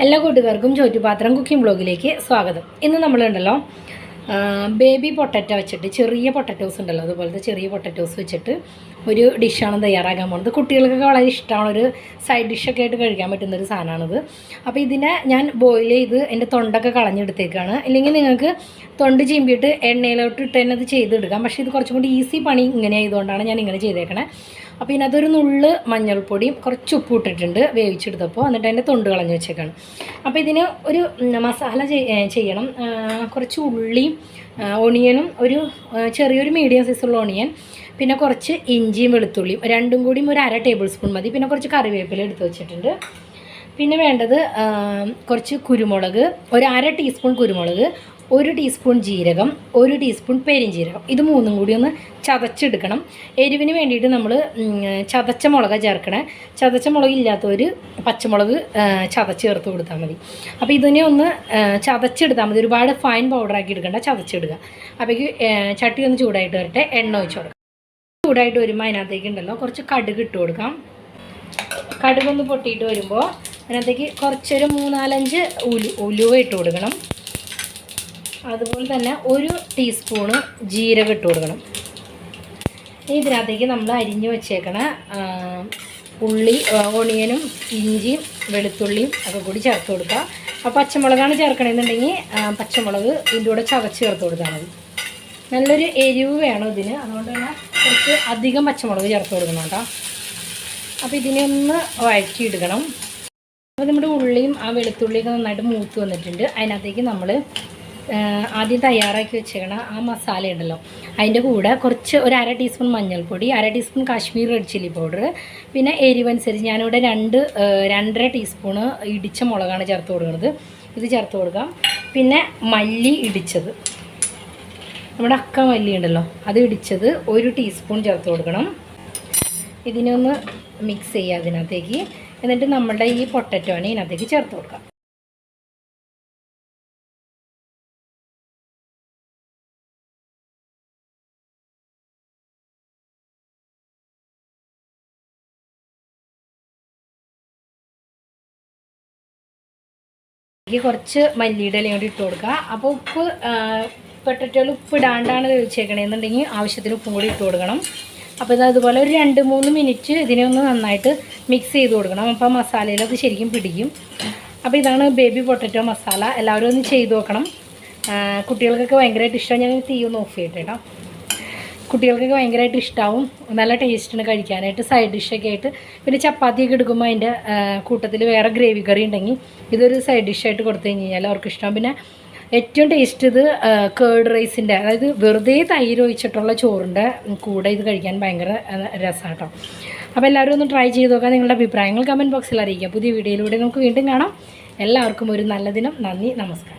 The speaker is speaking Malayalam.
എല്ലാ കൂട്ടുകാർക്കും ചോറ്റുപാത്രം കുക്കിംഗ് ബ്ലോഗിലേക്ക് സ്വാഗതം. ഇന്ന് നമ്മളുണ്ടല്ലോ ബേബി പൊട്ടറ്റോ വെച്ചിട്ട് ചെറിയ പൊട്ടറ്റോസ് ഉണ്ടല്ലോ, അതുപോലത്തെ ചെറിയ പൊട്ടറ്റോസ് വെച്ചിട്ട് ഒരു ഡിഷാണ് തയ്യാറാക്കാൻ പോകുന്നത്. കുട്ടികൾക്കൊക്കെ വളരെ ഇഷ്ടമാണ്, ഒരു സൈഡ് ഡിഷൊക്കെ ആയിട്ട് കഴിക്കാൻ പറ്റുന്നൊരു സാധനമാണിത്. അപ്പോൾ ഇതിനെ ഞാൻ ബോയിൽ ചെയ്ത് എൻ്റെ തൊണ്ടൊക്കെ കളഞ്ഞെടുത്തേക്കാണ്. ഇല്ലെങ്കിൽ നിങ്ങൾക്ക് തൊണ്ട് ചീമ്പിയിട്ട് എണ്ണയിലോട്ട് ഇട്ട് തന്നെ അത് ചെയ്തെടുക്കാം. പക്ഷേ ഇത് കുറച്ചും കൂടി ഈസി പണി ഇങ്ങനെ ആയതുകൊണ്ടാണ് ഞാൻ ഇങ്ങനെ ചെയ്തേക്കണേ. അപ്പോൾ ഇതിനകത്തൊരു നുള്ള് മഞ്ഞൾപ്പൊടിയും കുറച്ച് ഉപ്പ് ഇട്ടിട്ടുണ്ട് വേവിച്ചെടുത്തപ്പോൾ, എന്നിട്ട് അതിൻ്റെ തൊണ്ട് കളഞ്ഞ് വെച്ചേക്കാണ്. അപ്പോൾ ഇതിന് ഒരു മസാല ചെയ്യണം. കുറച്ച് ഉള്ളിയും ഒണിയനും, ഒരു ചെറിയൊരു മീഡിയം സൈസുള്ള ഒണിയൻ, പിന്നെ കുറച്ച് ഇഞ്ചിയും വെളുത്തുള്ളിയും രണ്ടും കൂടിയും ഒരു 1/2 ടേബിൾ സ്പൂൺ മതി. പിന്നെ കുറച്ച് കറിവേപ്പില എടുത്ത് വെച്ചിട്ടുണ്ട്. പിന്നെ വേണ്ടത് കുറച്ച് കുരുമുളക്, ഒരു 1/2 ടീസ്പൂൺ കുരുമുളക്, 1 ടീസ്പൂൺ ജീരകം, 1 ടീസ്പൂൺ പെരിഞ്ജീരകം. ഇത് മൂന്നും കൂടി ഒന്ന് ചതച്ചെടുക്കണം. എരിവിന് വേണ്ടിയിട്ട് നമ്മൾ ചതച്ച മുളക് ചേർക്കണേ. ചതച്ച മുളക് ഇല്ലാത്തവർ പച്ചമുളക് ചതച്ച് ചേർത്ത് കൊടുത്താൽ മതി. അപ്പോൾ ഇതിനെ ഒന്ന് ചതച്ചെടുത്താൽ മതി, ഒരുപാട് ഫൈൻ പൗഡറാക്കി എടുക്കേണ്ട, ചതച്ചെടുക്കുക. അപ്പോഴേക്ക് ചട്ടി ഒന്ന് ചൂടായിട്ട് വരട്ടെ, എണ്ണ ഒഴിച്ച് കൊടുക്കാം. ചൂടായിട്ട് വരുമ്പോൾ അതിനകത്തേക്ക് ഉണ്ടല്ലോ കുറച്ച് കടുക് ഇട്ട് കൊടുക്കാം. കടുകൊന്ന് പൊട്ടിയിട്ട് വരുമ്പോൾ അതിനകത്തേക്ക് കുറച്ചൊരു 3-4 ഉലുവ ഇട്ട് കൊടുക്കണം. അതുപോലെ തന്നെ 1 ടീസ്പൂണ് ജീരകം ഇട്ട് കൊടുക്കണം. ഇതിനകത്തേക്ക് നമ്മൾ അരിഞ്ഞ് വെച്ചേക്കണ ഉള്ളി, ഒണിയനും ഇഞ്ചിയും വെളുത്തുള്ളിയും ഒക്കെ കൂടി ചേർത്ത് കൊടുക്കുക. അപ്പോൾ പച്ചമുളകാണ് ചേർക്കണമെന്നുണ്ടെങ്കിൽ പച്ചമുളക് ഇതിൻ്റെ കൂടെ ചതച്ച് ചേർത്ത് കൊടുത്താൽ മതി. നല്ലൊരു എരിവ് വേണം ഇതിന്, അതുകൊണ്ട് തന്നെ കുറച്ച് അധികം പച്ചമുളക് ചേർത്ത് കൊടുക്കണം കേട്ടോ. അപ്പോൾ ഇതിനെ ഒന്ന് വഴറ്റിയെടുക്കണം. അപ്പോൾ നമ്മുടെ ഉള്ളിയും ആ വെളുത്തുള്ളിയൊക്കെ നന്നായിട്ട് മൂത്ത് വന്നിട്ടുണ്ട്. അതിനകത്തേക്ക് നമ്മൾ ആദ്യം തയ്യാറാക്കി വെച്ചേക്കണ ആ മസാല ഉണ്ടല്ലോ, അതിൻ്റെ കൂടെ കുറച്ച് ഒരു 1/2 ടീസ്പൂൺ മഞ്ഞൾപ്പൊടി, 1/2 teaspoon Kashmir red chilli powder, പിന്നെ എരിവനുസരിച്ച് ഞാനിവിടെ 2-2.5 ടീസ്പൂണ് ഇടിച്ച മുളകാണ് ചേർത്ത് കൊടുക്കുന്നത്. ഇത് ചേർത്ത് കൊടുക്കാം. പിന്നെ മല്ലി ഇടിച്ചത്, നമ്മുടെ അക്ക മല്ലി ഉണ്ടല്ലോ, അത് ഇടിച്ചത് 1 ടീസ്പൂൺ ചേർത്ത് കൊടുക്കണം. ഇതിനെ ഒന്ന് മിക്സ് ചെയ്യുക അതിനകത്തേക്ക്. എന്നിട്ട് നമ്മളുടെ ഈ പൊട്ടറ്റോനെ ഇതിനകത്തേക്ക് ചേർത്ത് കൊടുക്കാം. കുറച്ച് മല്ലിയുടെ ഇലയും കൂടി ഇട്ട് കൊടുക്കുക. അപ്പോൾ ഉപ്പ് പൊട്ടറ്റോയിൽ ഉപ്പ് ഇടാണ്ടാണ് വേവിച്ചേക്കണമെന്നുണ്ടെങ്കിൽ ആവശ്യത്തിന് ഉപ്പും കൂടി ഇട്ട് കൊടുക്കണം. അപ്പോൾ ഇത് അതുപോലെ ഒരു 2-3 മിനിറ്റ് ഇതിനെ ഒന്ന് നന്നായിട്ട് മിക്സ് ചെയ്ത് കൊടുക്കണം. അപ്പോൾ മസാലയിൽ അത് ശരിക്കും പിടിക്കും. അപ്പോൾ ഇതാണ് ബേബി പൊട്ടറ്റോ മസാല. എല്ലാവരും ഒന്ന് ചെയ്ത് നോക്കണം. കുട്ടികൾക്കൊക്കെ ഭയങ്കരമായിട്ട് ഇഷ്ടമാണ്. ഞാൻ തീ ഒന്ന് ഓഫ് ചെയ്യട്ടെ കേട്ടോ. കുട്ടികൾക്കൊക്കെ ഭയങ്കരമായിട്ട് ഇഷ്ടമാവും. നല്ല ടേസ്റ്റാണ് കഴിക്കാനായിട്ട്, സൈഡ് ഡിഷൊക്കെ ആയിട്ട്. പിന്നെ ചപ്പാത്തിയൊക്കെ എടുക്കുമ്പോൾ അതിൻ്റെ കൂട്ടത്തിൽ വേറെ ഗ്രേവി കറി ഉണ്ടെങ്കിൽ ഇതൊരു സൈഡ് ഡിഷായിട്ട് കൊടുത്തു കഴിഞ്ഞാൽ അവർക്ക് ഇഷ്ടമാവും. പിന്നെ ഏറ്റവും ടേസ്റ്റ് ഇത് കേർഡ് റൈസിൻ്റെ, അതായത് വെറുതെ തൈര് ഒഴിച്ചിട്ടുള്ള ചോറിൻ്റെ കൂടെ ഇത് കഴിക്കാൻ ഭയങ്കര രസമാണ് കേട്ടോ. അപ്പോൾ എല്ലാവരും ഒന്ന് ട്രൈ ചെയ്ത് നോക്കാം. നിങ്ങളുടെ അഭിപ്രായങ്ങൾ കമൻറ്റ് ബോക്സിൽ അറിയിക്കാം. പുതിയ വീഡിയോയിലൂടെ നമുക്ക് വീണ്ടും കാണാം. എല്ലാവർക്കും ഒരു നല്ല ദിനം. നന്ദി, നമസ്കാരം.